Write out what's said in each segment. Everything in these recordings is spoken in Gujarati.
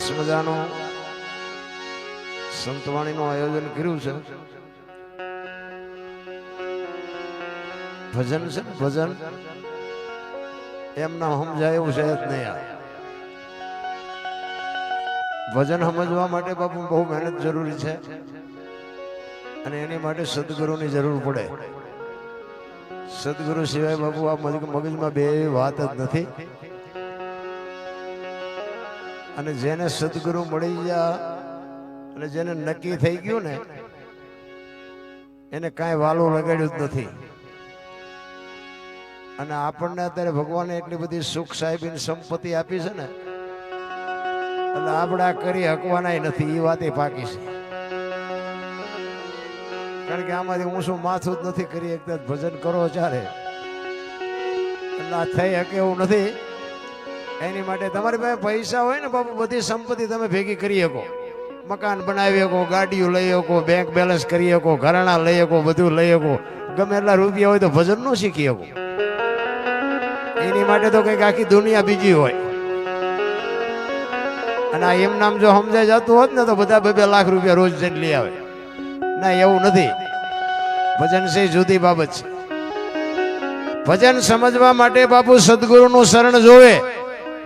સરસ મજાનું સંતવાણીનું આયોજન કર્યું છે. ભજન છે ને, ભજન એમના સમજાય એવું છે જ નહીં. ભજન સમજવા માટે બાપુ બહુ મહેનત જરૂરી છે અને એની માટે સદગુરુની જરૂર પડે. સદગુરુ સિવાય બાપુ આ મગજમાં બે વાત જ નથી. અને જેને સદગુરુ મળી ગયા અને જેને નક્કી થઈ ગયું ને એને કાંઈ વાલું લગાડ્યું જ નથી. અને આપણને અત્યારે ભગવાને એટલી બધી સુખ સાહેબની સંપત્તિ આપી છે ને, એટલે આપણે આ કરી હકવાના નથી. એ વાત પાકી છે. કારણ કે આમાંથી ઊંચું માથું જ નથી કરી એકદમ ભજન કરો ચારે, એટલે આ થઈ શકે એવું નથી. એની માટે તમારી પાસે પૈસા હોય ને બાપુ, બધી સંપત્તિ તમે ભેગી કરી શકો. મકાન બનાવી શકો, ગાડીઓ લઈ શકો, બેંક બેલેન્સ કરી શકો, ઘરેણા લઈ શકો, બધું લઈ શકો. ગમે એટલા રૂપિયા હોય તો ભજન ન શીખી શકો. એની માટે તો કંઈક આખી દુનિયા બીજી હોય. અને આ એમ નામ જો સમજાઈ જતું હોત ને તો બધા 2-2 લાખ રૂપિયા રોજ જઈને લઈ આવે. ના, એવું નથી. ભજન છે જુદી બાબત છે. ભજન સમજવા માટે બાપુ સદગુરુનું શરણ જોવે.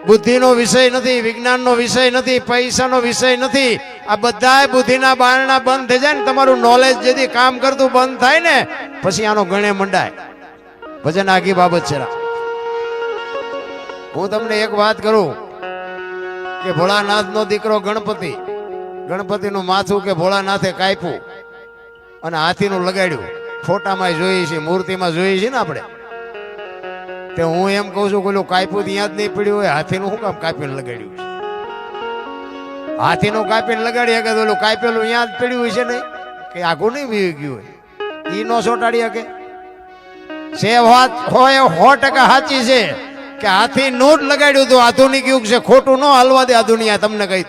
બુદ્ધિનો વિષય નથી, વિજ્ઞાનનો વિષય નથી, પૈસાનો વિષય નથી. આ બધા બુદ્ધિના બારણા બંધ થઈ જાય ને, તમારું નોલેજ જેથી કામ કરતું બંધ થાય ને, પછી આનો ગણે મંડાય. ભજન આખી બાબત છે. હું તમને એક વાત કરું કે ભોળાનાથનો દીકરો ગણપતિ, ગણપતિનું માથું કે ભોળાનાથે કાપ્યું અને હાથીનું લગાડ્યું. ફોટામાં જોઈએ છે, મૂર્તિમાં જોઈએ છે ને આપણે. તે હું એમ કહું છું કે ઓલું કાપ્યું ત્યાં જ નહીં પડ્યું હોય, હાથીનું શું કામ કાપીને લગાડ્યું છે? હાથીનું કાપીને લગાડી શકે તો ઓલું કાપેલું ત્યાં જ પડ્યું હોય છે નહીં કે આઘું નહીં વી ગયું હોય? ઈ નો ચોટાડી શકે. છે વાત હોય 100% સાચી છે કે હાથીનું જ લગાડ્યું હતું. આધુનિક યુગ છે, ખોટું ન હાલવા દે આ દુનિયા. તમને કહી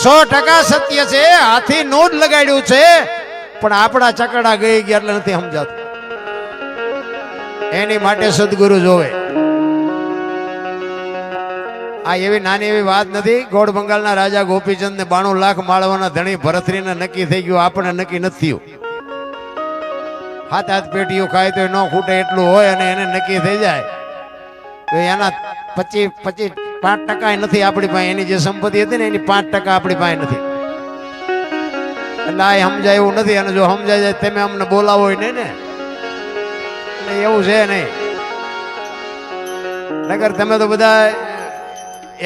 100% સત્ય છે. હાથીનું જ લગાડ્યું છે, પણ આપણા ચકડા ગઈ ગયા એટલે નથી સમજાતું. એની માટે સદગુરુ જોવે. આ એવી નાની એવી વાત નથી. ગોળ બંગાળના રાજા ગોપીચંદ ને 92 લાખ માળવાના ધણી ભરતરીને નક્કી થઈ ગયું, આપણે નક્કી નથી થયું. 7-8 પેટીઓ ખાય તો ન ખૂટે એટલું હોય અને એને નક્કી થઈ જાય તો એના 5% નથી આપણી પાસે. એની જે સંપત્તિ હતી ને એની 5% આપણી પાસે નથી. એટલે આ સમજાય એવું નથી. અને જો સમજાય જાય તમે અમને બોલાવો નહીં ને, એવું છે નહીં. નગર તમે તો બધા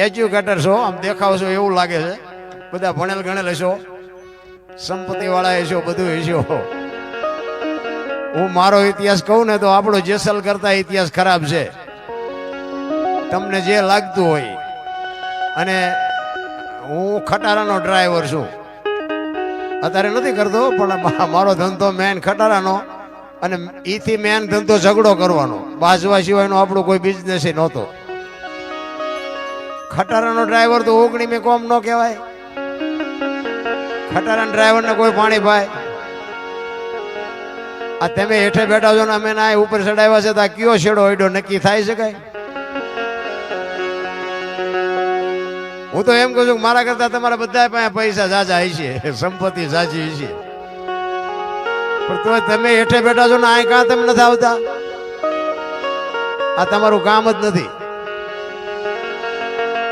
એજ્યુકેટર છો, આમ દેખાવ છો એવું લાગે છે. બધા ભણેલ ગણેલ હશો, સંપત્તિ વાળા હશો, બધું હશો. હું મારો ઇતિહાસ કહું ને તો આપણો જેસલ કરતા ઇતિહાસ ખરાબ છે. તમને જે લાગતું હોય. અને હું ખટારાનો ડ્રાઈવર છું. અત્યારે નથી કરતો, પણ મારો ધંધો મેન ખટારાનો. અને ઈથી મેન ધંધો ઝઘડો કરવાનો. બાજવા સિવાયનો આપણો કોઈ બિઝનેસ નહોતો. ખટારાનો ડ્રાઈવર તો 19 કોમ ન કહેવાય. ખટારાના ડ્રાઈવરને કોઈ પાણી પાય. આ તમે હેઠે બેઠા છો ને અમે ના ઉપર ચડાવ્યા છે તો આ કયો છેડો હોયડો નક્કી થાય છે કઈ? હું તો એમ કહું છું મારા કરતા તમારા બધા પાસે પૈસા જાજા હશે, સંપત્તિ જાજી હશે, પણ તો તમે હેઠે બેઠા છો ને આ કાં તમે નથી આવતા? આ તમારું કામ જ નથી.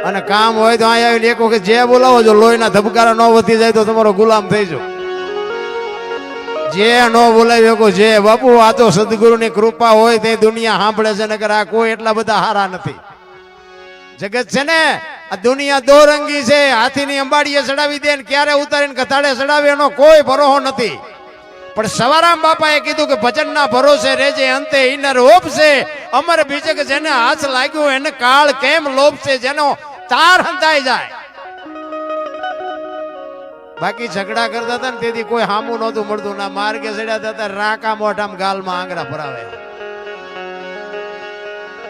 અને કામ હોય તો અહીંયા આવીને એક વખત જે બોલાવો છો, લોહીના ધબકારા ન વધી જાય તો તમારો ગુલામ થઈ જાવ. જે ન બોલાવી શકો જે બાપુ. આ તો સદગુરુની કૃપા હોય તે દુનિયા સાંભળે છે, નકર આ કોઈ એટલા બધા હારા નથી. જગત છે ને આ દુનિયા દોરંગી છે. હાથીની અંબાડીએ ચડાવી દે ને ક્યારે ઉતારીને કથાડે ચડાવે એનો કોઈ ભરોસો નથી. પણ સવારામ બાપાએ કીધું કે ભજનના ભરોસે રેજે, અંતે ઈનર રોપશે. અમર બીજક જેને હાથ લાગ્યો એને કાળ કેમ લોભશે, જેનો તાર હંતાઈ જાય. બાકી ઝઘડા કરતા હતા ને તેથી કોઈ હામું નહોતું મળતું. ના માર્ગે ચડ્યા હતા રાકા મોઢામાં ગાલમાં આંગળા ભરાવે.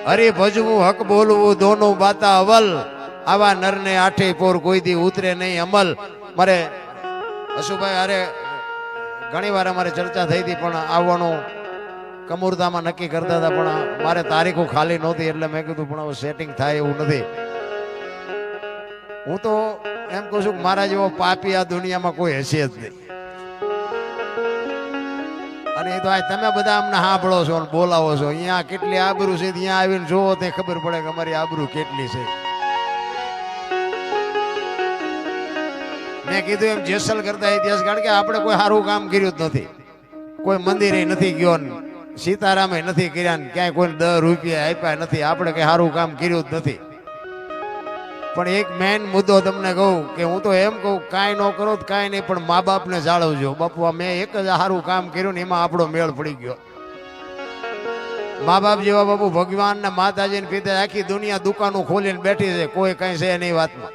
હરી ભજવું હક બોલવું દોનું બાતા અવલ, આવા નરને આઠે પોર કોઈ દી ઉતરે નહીં અમલ. મારે અશુભાઈ અરે ઘણી વાર અમારે ચર્ચા થઈ હતી, પણ આવવાનું કમુરદામાં નક્કી કરતા હતા, પણ મારે તારીખો ખાલી નહોતી એટલે મેં કીધું પણ હવે સેટિંગ થાય એવું નથી. હું તો એમ કહું છું કે મારા જેવો પાપી આ દુનિયામાં કોઈ હશે જ નહીં. અને એ તો આ તમે બધા અમને સાંભળો છો ને બોલાવો છો. અહીંયા કેટલી આબરૂ છે, ત્યાં આવીને જોવો તે ખબર પડે કે અમારી આબરૂ કેટલી છે. મેં કીધું એમ જેસલ કરતા ઇતિહાસ, કારણ કે આપણે કોઈ સારું કામ કર્યું જ નથી. કોઈ મંદિરે નથી ગયો ને સીતારામે નથી કર્યા ને ક્યાંય કોઈ 10 રૂપિયા આપ્યા નથી. આપણે કઈ સારું કામ કર્યું જ નથી. પણ એક મેન મુદ્દો તમને કહું કે હું તો એમ કહું કાંઈ ન કરો તો કાંઈ નહીં, પણ મા બાપને જાળવજો. બાપુ મેં એક જ સારું કામ કર્યું ને એમાં આપણો મેળ પડી ગયો. મા બાપ જેવા બાપુ ભગવાન ને માતાજી ને પિતા આખી દુનિયા દુકાનો ખોલીને બેઠી છે, કોઈ કઈ છે નહીં વાતમાં.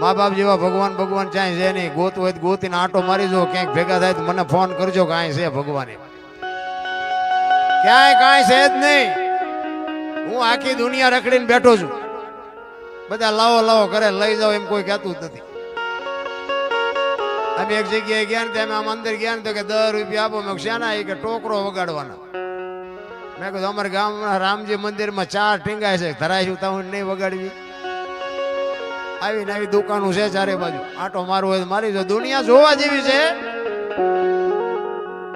મા બાપ જેવા ભગવાન ચાય છે નહીં. ગોતું હોય તો ગોતીને આંટો મારી જો, ક્યાંક ભેગા થાય તો મને ફોન કરજો કે કાંઈ છે ભગવાન. ક્યાંય કાંઈ છે જ નહીં. હું આખી દુનિયા રખડીને બેઠો છું. બધા લાવો લાવો કરે, લઈ જાઓ એમ કોઈ કહેતું જ નથી. અમે એક જગ્યાએ ગયા ને તમે આમ અંદર ગયા ને તો કે 10 રૂપિયા આપો. મેં શાના? એ કે ટોકરો વગાડવાના. મેં કીધું અમારા ગામના રામજી મંદિરમાં 4 ટીંગાય છે, ધરાય તો હું નહીં વગાડવી. આવીને આવી દુકાનો છે ચારે બાજુ, આટો મારવો હોય તો મારી જો. દુનિયા જોવા જેવી છે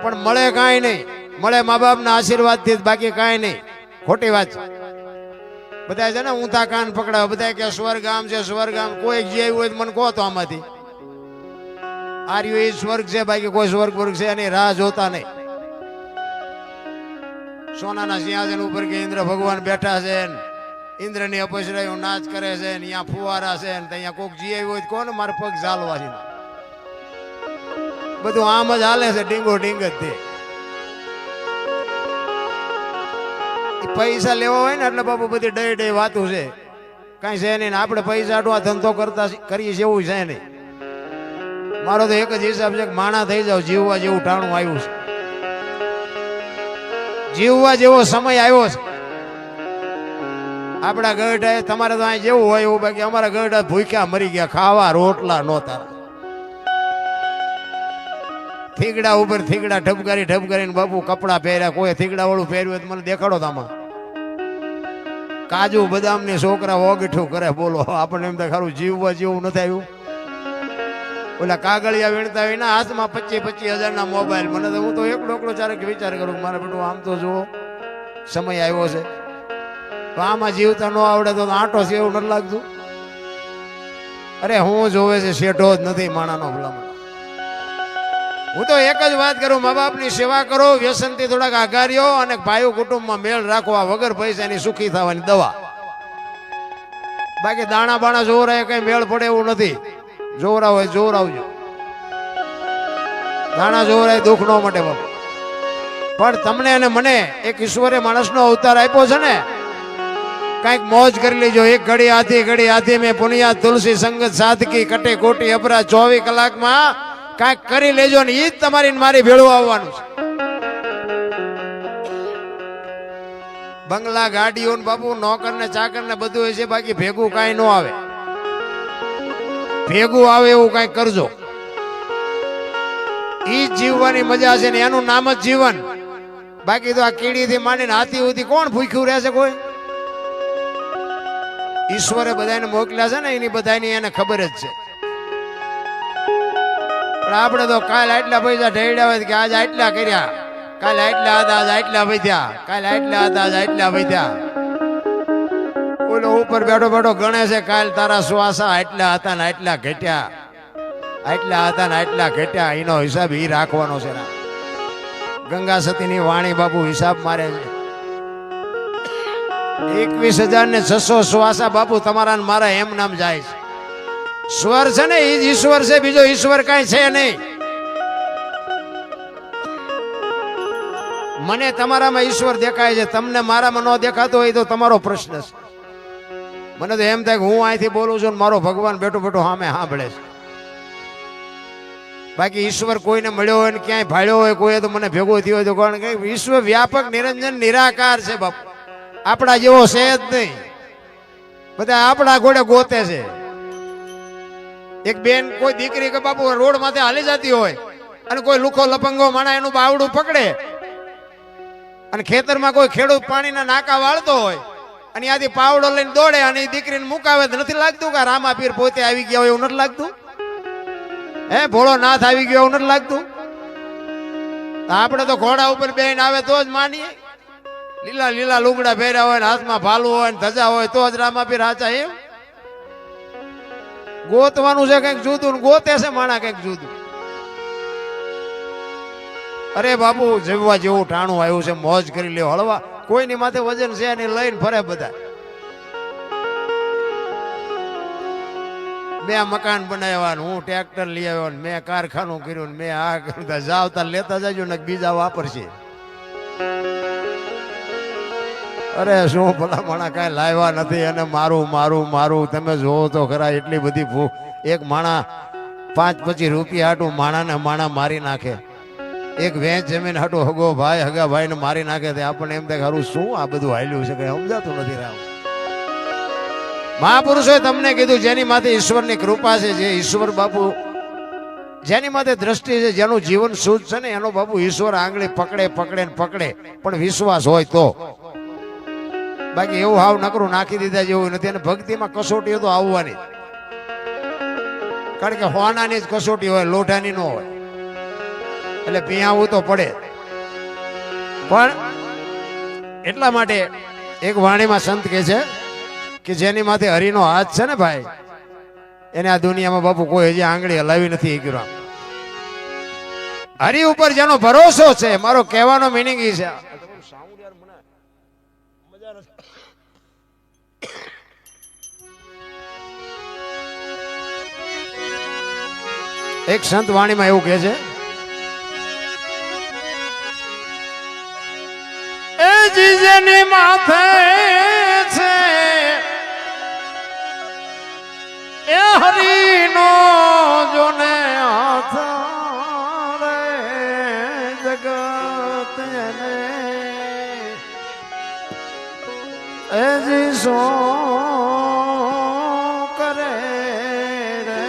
પણ મળે કાંઈ નહીં. મળે મા બાપના આશીર્વાદથી, બાકી કાંઈ નહીં. ખોટી વાત છે. બધા છે ને ઊંધા કાન પકડાવે. બધા કે સ્વર્ગામ છે સ્વર્ગામ. કોઈ જે હોય તો મને કહો તો આમાંથી આર્યું એ સ્વર્ગ છે, બાકી કોઈ સ્વર્ગ વર્ગ છે એની રાહ જોતા નહીં. સોનાના સિંહાસન ઉપર કે ઇન્દ્ર ભગવાન બેઠા છે, ઇન્દ્રની અપસરાઓ નાચ કરે છે, અહીંયા ફુવારા છે, અહીંયા કોક જીઆઈ હોય કોને મારે પગ ઝાલવા છે. બધું આમ જ હાલે છે, ડીંગો ડીંગ જ તે. પૈસા લેવા હોય ને એટલે બાપુ બધી ડઈ ડઈ વાતું છે, કઈ છે નહીં. આપણે પૈસા આ ધંધો કરતા કરીએ છીએ એવું છે નહીં. મારો તો એક જ હિસાબ છે કે માણા થઈ જાવ, જીવવા જેવું ટાણું આવ્યું છે, જીવવા જેવો સમય આવ્યો છે. આપણા ગઢા તમારે તો અહીં જેવું હોય એવું, બાકી અમારા ગઢા ભૂખ્યા મરી ગયા, ખાવા રોટલા નહોતા. થીગડા ઉપર થીગડા ઠપકારીને બાપુ કપડા પહેર્યા. કોઈ થીગડા વાળું પહેર્યું હોય તો મને દેખાડો તામાં. કાજુ બદામ ની છોકરા ઓગઠું કરે. બોલો આપણને એમ થાય ખરું જીવવા જેવું નથી આવ્યું. ઓલા કાગળિયા વીણતા હોય ના હાથમાં 25,000 ના મોબાઈલ. મને તો હું તો એકડો ચારે વિચાર કરું મારે બેટું આમ તો જુઓ સમય આવ્યો છે, તો આમાં જીવતા ન આવડે તો આંટો છે એવું નથી લાગતું. અરે હું જોવે છે શેઠો જ નથી માણાનો ભલામણ. હું તો એક જ વાત કરું, મા બાપની સેવા કરો, વ્યસનથી થોડાક આઘાર્યો અને ભાઈઓ કુટુંબમાં મેળ રાખવા, વગર પૈસાની સુખી થવાની દવા. બાકી દાણા બાણા જોવરાય કઈ મેળ પડે એવું નથી. જોવરાવ હોય જોવરાવજો, દાણા જોવરાય દુઃખ નો માટે બાપુ. પણ તમને અને મને એક ઈશ્વરે માણસનો અવતાર આપ્યો છે ને, કઈક મોજ કરી લેજો. એક ઘડી આધી મેં પુનિયા તુલસી સંગત સાધકી કટે કોટી અપરા 24 કલાકમાં કઈક કરી લેજો ને ઈ જ તમારી મારી ભેળું આવવાનું છે. બંગલા ગાડીઓ ને બાપુ નોકર ને ચાકર ને બધું હોય છે, બાકી ભેગું કઈ ન આવે. ભેગું આવે એવું કઈ કરજો. ઈ જીવવાની મજા છે ને એનું નામ જ જીવન. બાકી તો આ કીડી થી માંડીને હાથી સુધી કોણ ભૂખ્યું રહેશે? કોઈ. ઈશ્વરે બધાને મોકલ્યા છે ને એની બધાની એને ખબર જ છે. પણ આપણે તો કાલ આટલા પૈસા ઢેડ્યા હોય કે આજ આટલા કર્યા, કાલે આટલા હતા આજ આટલા વધ્યા, કાલે આટલા હતા આજ આટલા વધ્યા. ઓલો ઉપર બેઠો ગણે છે કાલ તારા શ્વાસા આટલા હતા ને આટલા ઘટ્યા, આટલા હતા ને આટલા ઘટ્યા. એનો હિસાબ ઈ રાખવાનો છે. ગંગા સતીની વાણી બાપુ હિસાબ મારે છે. 21,600 શ્વાસા બાપુ તમારા ને મારા એમ નામ જાય છે. સ્વર છે ને એ જ ઈશ્વર છે, બીજો ઈશ્વર કઈ છે નહીં. મને તમારામાં ઈશ્વર દેખાય છે, તમને મારામાં ન દેખાતો હોય તો તમારો પ્રશ્ન છે. મને તો એમ થાય કે હું અહીંથી બોલું છું ને મારો ભગવાન બેઠો સામે સાંભળે છે. બાકી ઈશ્વર કોઈને મળ્યો હોય ને ક્યાંય ભાળ્યો હોય કોઈ તો મને ભેગો થયો હોય તો કોણ કે ઈશ્વર વ્યાપક નિરંજન નિરાકાર છે બાપુ. આપણા જેવો છે જ નહીં. બધા આપણા ઘોડે ગોતે છે. એક બેન કોઈ દીકરી કે બાપુ રોડ માથે હાલી જતી હોય અને કોઈ લુખો લપંગો માણા એનું બાવડું પકડે અને ખેતરમાં કોઈ ખેડૂત પાણીના નાકા વાળતો હોય અને આથી પાવડો લઈને દોડે અને એ દીકરીને મુકાવે તો નથી લાગતું કે રામા પીર પોતે આવી ગયા હોય એવું નથી લાગતું? હે, ભોળો નાથ આવી ગયો એવું નથી લાગતું? આપણે તો ઘોડા ઉપર બેહીને આવે તો જ માનીએ. લીલા લીલા લુગડા પહેર્યા હોય ને હાથમાં ભાલું હોય ને ધજા હોય તો જ રામા પીર હાચા એમ? ગોતવાનું છે કંઈક જુદું, ગોતે છે માણા કંઈક જુદું. અરે બાપુ, જીવવા જેવું ટાણું આવ્યું છે, મોજ કરી લ્યો. હળવા કોઈની માથે વજન છે ને લઈને ફરે બધા. મેં મકાન બનાવ્યા, હું ટ્રેક્ટર લઈ આવ્યો, મેં કારખાનું કર્યું, મેં આ કરતા જાવતા લેતા જજો ને બીજા વાપરશે. અરે શું ભલા માણા કાંઈ લાવ્યા નથી અને મારું મારું મારું. તમે જોવો તો ખરા એટલી બધી ભૂખ. એક માણા 5-25 રૂપિયા હાટું માણાને માણા મારી નાખે. એક વેચ જમીન હાટું હગો ભાઈ હગા ભાઈ ને મારી નાખે. આપણને એમ થાય ખરું શું આ બધું હાલ્યું છે, કઈ સમજાતું નથી રામ. મહાપુરુષોએ તમને કીધું જેની માથે ઈશ્વરની કૃપા છે, જે ઈશ્વર બાપુ જેની માથે દ્રષ્ટિ છે, જેનું જીવન શુદ્ધ છે ને એનો બાપુ ઈશ્વર આંગળી પકડે પકડે ને પકડે, પણ વિશ્વાસ હોય તો. બાકી એવું હાવ નકરું નાખી દીધા જેવું નથી. અને ભક્તિમાં કસોટીઓ તો આવવાની, કારણ કે હોનાની જ કસોટી હોય, લોઢાની ન હોય. એટલે પીયાવું તો પડે. પણ એટલા માટે એક વાણીમાં સંત કહે છે કે જેની માથે હરિનો હાથ છે ને ભાઈ, એને આ દુનિયામાં બાપુ કોઈ હજી આંગળી હલાવી નથી કર્યું. હરિ ઉપર જેનો ભરોસો છે, મારો કહેવાનો મિનિંગ એ છે. એક સંત વાણીમાં એવું કહે છે, એ જીજની માથે છે એ હરિનો જોને હાથ રે જગત એને એ જી સો કરે રે.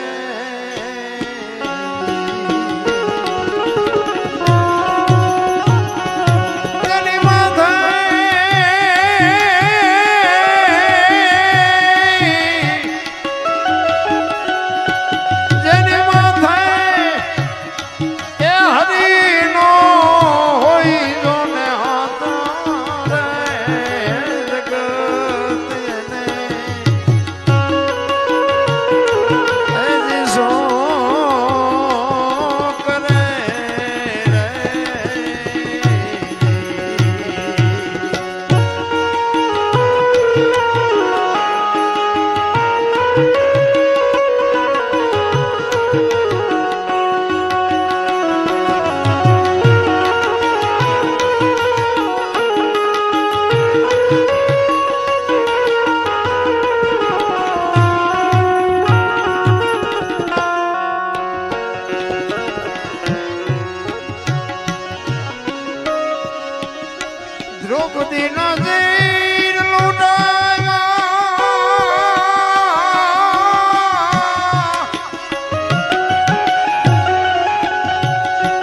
દ્રૌપદી નજીર લૂંટાયા,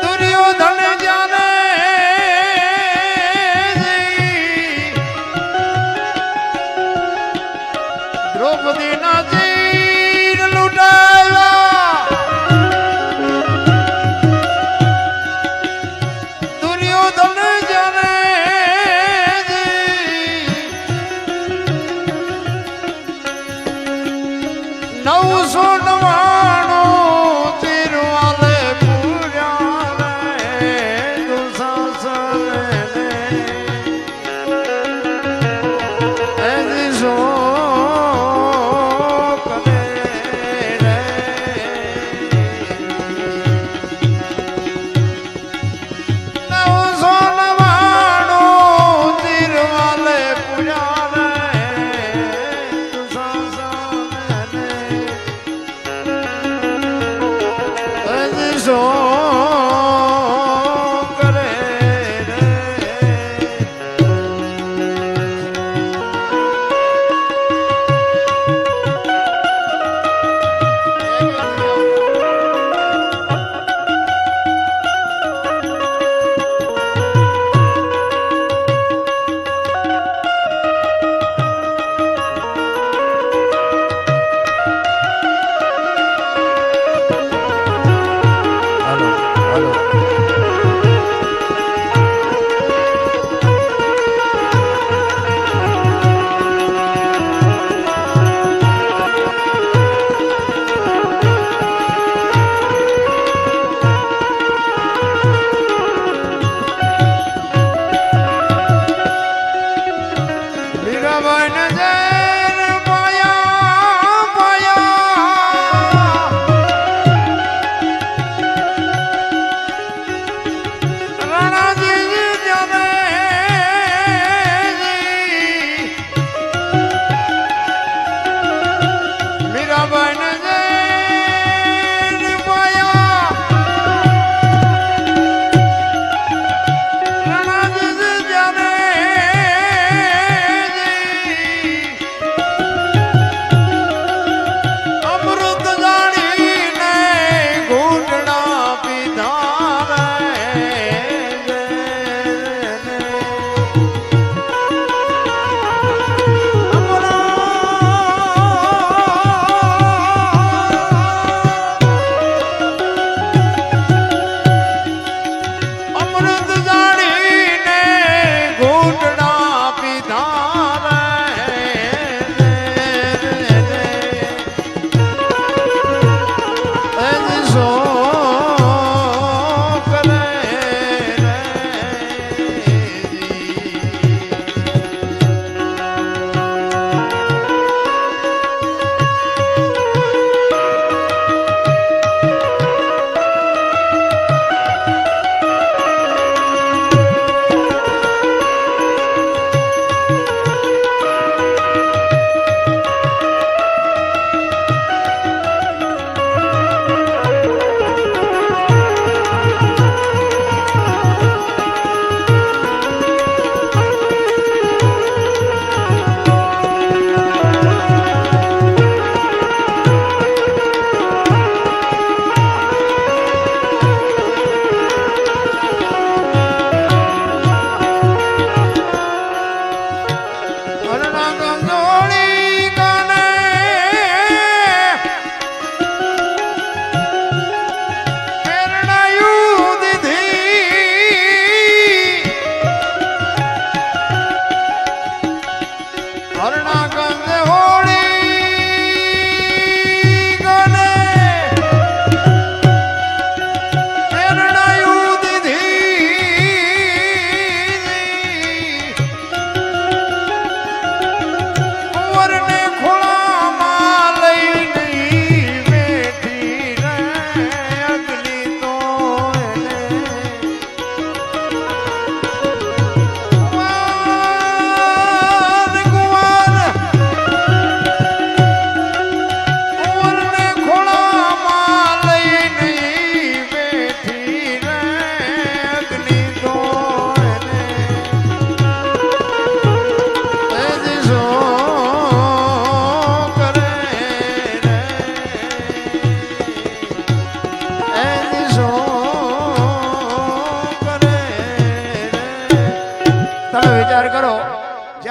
દુર્યોધન જાને દ્રૌપદી નજીર લૂંટાયા, દુર્યોધન જાને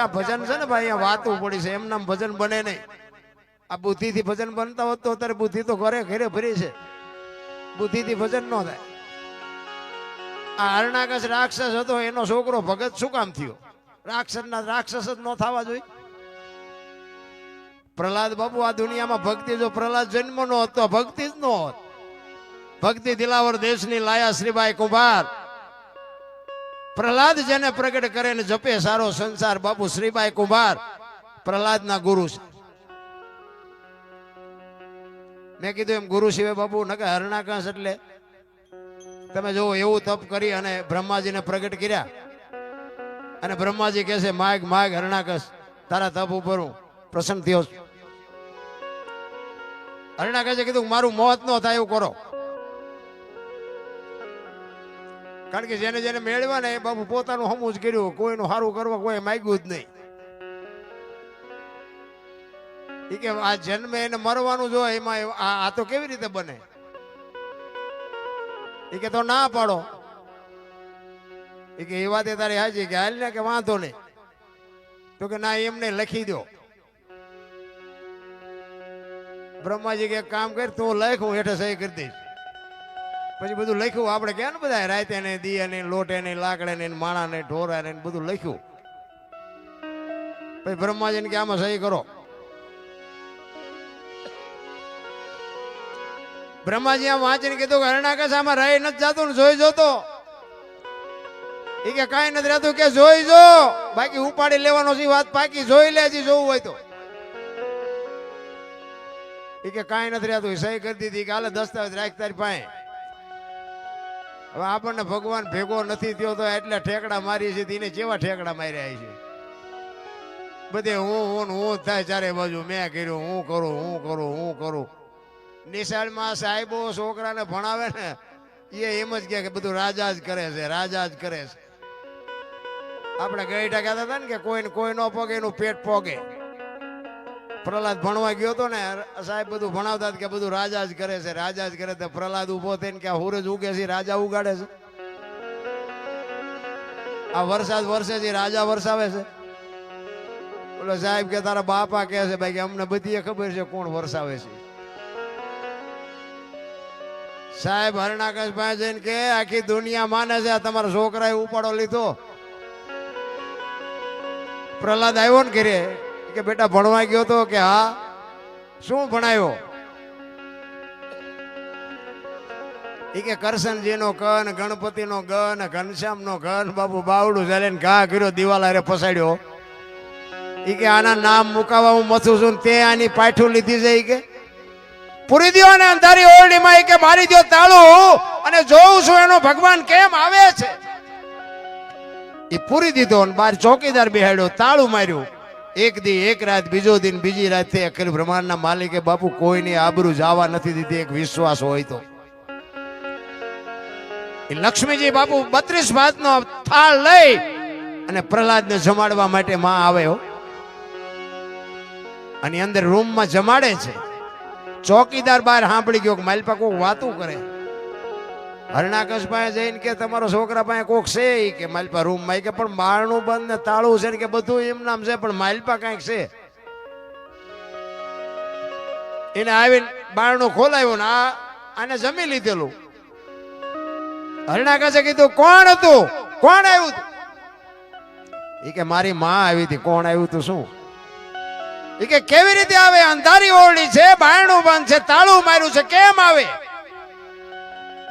આ ભજન છે ને ભાઈ અહીંયા વાતું પડી છે, એમ નામ ભજન બને નહીં. આ બુદ્ધિથી ભજન બનતા હોત તો અત્યારે બુદ્ધિ તો ઘરે ઘરે ભરી છે, બુદ્ધિથી ભજન ન થાય. આ હરણાકશ રાક્ષસ હતો, એનો છોકરો ભગત શું કામ થયો? રાક્ષસ જ ન થવા જોઈએ. પ્રહલાદ બાપુ આ દુનિયામાં ભક્તિ, જો પ્રહલાદ જન્મ નો હતો ભક્તિ જ ન હોત. ભક્તિ દિલાવર દેશની લાયા શ્રીબાઈ કુંભાર. પ્રહલાદ જેને પ્રગટ કરે ને જપે સારો સંસાર, બાપુ શ્રીબાઈ કુંભાર પ્રહલાદના ગુરુ છે. મેં કીધું એમ ગુરુ સિવાય બાપુ નકે હરણાકશ એટલે તમે જો એવું તપ કરી અને બ્રહ્માજીને પ્રગટ કર્યા, અને બ્રહ્માજી કહે છે માગ માગ હરણાકશ, તારા તપ ઉપર હું પ્રસન્ન થયો છું. હરણાકશે કીધું મારું મોત ન થાય એવું કરો. કારણ કે જેને જેને મેળવ્યા ને એ બાપુ પોતાનું હમું જ કર્યું, કોઈનું સારું કરવા કોઈ માગ્યું જ નહીં. એ કે આ જન્મે એને મરવાનું જો એમાં આ તો કેવી રીતે બને? એ કે તો ના પાડો. એ કે એ વાત તારી હાજી કે હાલ ને કે વાંધો નહીં. તો કે ના એમને લખી દો. બ્રહ્માજી કે કામ કર, તું લખ, હું હેઠે સહી કરી દઈશ. પછી બધું લખ્યું. આપણે ક્યાં ને બધા રાતે ને દિયે ને લોટે ને લાકડે ને માણા ને ઢોરા ને બધું લખ્યું. પછી બ્રહ્માજી ને કે આમાં સહી કરો. બ્રહ્માજી આમ વાંચીને કીધું કે હરણાકશ આમાં રહી નથી જતું ને જોઈ જોતો. એ કે કાંઈ નથી રહેતું કે જોઈ જો, બાકી ઉપાડી લેવાનો છે વાત પાકી, જોઈ લે હજી જોવું હોય તો. એ કે કાંઈ નથી રહેતું, સહી કરી દીધી કે હાલે દસ્તાવેજ રાખ તારી પાસે. હવે આપણને ભગવાન ભેગો નથી થયો તો એટલે ઠેકડા મારી છે, એને કેવા ઠેકડા માર્યા છે બધે. હું થાય ચારે બાજુ, મેં કર્યું, હું કરું. નિશાળમાં સાહેબો છોકરાને ભણાવે ને એ એમ જ કે બધું રાજા જ કરે છે. આપણે ગઈઢા કહેતા હતા ને કે કોઈ નો પોગે એનું પેટ પોગે. પ્રહલાદ ભણવા ગયો હતો ને, સાહેબ બધું ભણાવતા કે બધું રાજા જ કરે છે. પ્રહલાદ ઉભો થઈને કે સૂરજ ઉગે છે રાજા ઉગાડે છે, આ વરસાદ વરસે છે રાજા વરસાવે છે. બોલો સાહેબ કે તારા બાપા કહે છે ભાઈ કે અમને બધી ખબર છે કોણ વરસાવે છે. સાહેબ હરણાકશ પાસે જઈને કે આખી દુનિયા માને છે તમારા છોકરાએ ઉપાડો લીધો. પ્રહલાદ આવ્યો ને ઘરે કે બેટા ભણવા ગયો તો કે હા. શું ભણાયો? એ કે કરશનજીનો કન, ગણપતિનો ગન, ઘનશ્યામનો ગન. બાપુ બાવડું ચાલે ને ઘા કર્યો, દિવાલ હારે ફસાડ્યો. એ કે આના નામ મુકાવા હું મથું છું, તે આની પાઠું લીધી છે. કે પૂરી દો ને અંધારી ઓરડીમાં, કે મારી દો તાળું અને જોઉં છું એનો ભગવાન કેમ આવે છે. એ પૂરી દીધો ને બાર ચોકીદાર બેહાડ્યો, તાળું માર્યું. એક દી એક રાત, બીજો દિન બીજી રાત થઈ. અખિલ બ્રહ્માંડના માલિકે બાપુ કોઈની આબરૂ જવા નથી દીધી. એક વિશ્વાસ હોય તો એ લક્ષ્મીજી બાપુ 32 ભાતનો થાળ લઈ અને પ્રહલાદને જમાડવા માટે માં આવ્યો. અને અંદર રૂમમાં જમાડે છે. ચોકીદાર બહાર સાંભળી ગયો કે માલપા કોક વાતું કરે. હરણાકશ પાસે જઈને કે તમારો છોકરા પાસે કોક છે? કે માલપા રૂમમાં. કે પણ બારણું બંધ ને તાળું છે કે બધું એમ નામ છે, પણ માલપા કઈક છે. એને આવીને બારણું ખોલાવ્યું ને આને જમી લીધેલું. હરણાકશે કીધું કોણ હતું, કોણ આવ્યું? એ કે મારી માં આવી હતી. કોણ આવ્યું તું? શું? એ કે કેવી રીતે આવે? અંધારી ઓરડી છે, બારણું બંધ છે, તાળું માર્યું છે, કેમ આવે?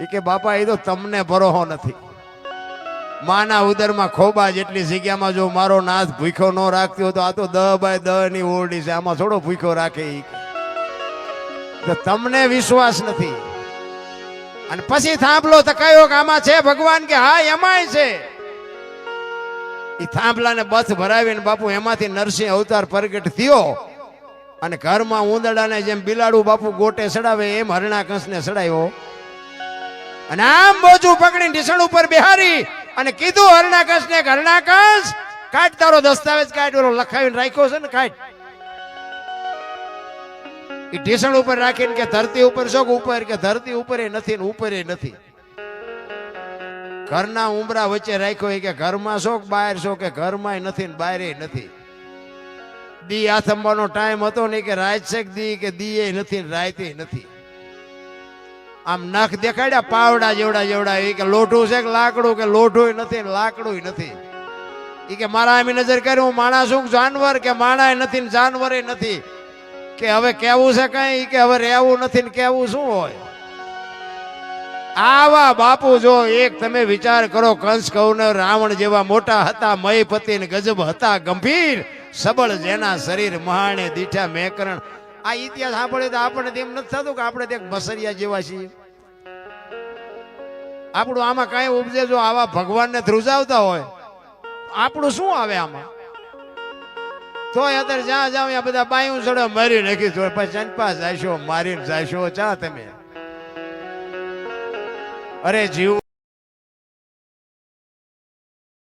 એ કે બાપા એ તો તમને ભરોહો નથી. માના ઉદરમાં ખોબા જેટલી જગ્યામાં જો મારો નાથ ભૂખ્યો ન રાખતી હોય તો આ તો 10 બાય 10 ની ઓરડી છે, આમાં થોડો ભૂખ્યો રાખે. તો તમને વિશ્વાસ નથી. અને પછી થાંભલો તકાયો કે આમાં છે ભગવાન? કે હા એમાંય છે. એ થાંભલાને બથ ભરાવીને બાપુ એમાંથી નરસિંહ અવતાર પ્રગટ થયો. અને ઘરમાં ઉંદરડાને જેમ બિલાડું બાપુ ગોટે સડાવે એમ હરણાકશને સડાયો. અને આમ બોજું પકડીને ઢીસણ ઉપર બેહારી અને કીધું હરણાકશને, હરણાકશ કાઢ તારો દસ્તાવેજ, કાઢ ઓલો લખાવીને રાખ્યો છે ને, કાઢ. એ ઢીસણ ઉપર રાખીને કે ધરતી ઉપર છો કે ઉપર? કે ધરતી ઉપર નથી ને ઉપર નથી. ઘરના ઉંબરા વચ્ચે રાખ્યો. કે ઘરમાં છો કે બહાર છો? કે ઘરમાં નથી ને બહાર નથી. દી આથમવાનો ટાઈમ હતો નહીં કે રાત છે દી કે દી એ નથી રાતે નથી. આમ નખ દેખાડ્યા પાવડા જેવડા જેવડા એ કે લોઢું છે કે લાકડું કે લોઢું નથી ને લાકડું નથી. એ કે મારા એમ નજર કરી હું માણસ છું જાનવર કે માણા નથી ને જાનવર નથી. કે હવે કેવું છે કઈ કે હવે રહેવું નથી ને કેવું શું હોય. આવા બાપુ જો એક તમે વિચાર કરો કંસ કૌરવ રાવણ જેવા મોટા હતા મયપતિ ને ગજબ હતા ગંભીર સબળ જેના શરીર મહાણે દીઠા મેકરણ. આ ઇતિહાસ સાંભળે તો આપણને તેમ નથી થતું કે આપણે એક બસરિયા જેવા છીએ. આપણું આમાં કઈ ઉપજે જો આવા ભગવાનને ધ્રુજાવતા હોય આપણું શું આવે આમાં. તો અત્યારે જ્યાં જાવ ત્યાં બધા બાયું ચડે મારી નાખી તો પછી ચંપા જાશો મારીને જાશો ચા તમે. અરે જીવ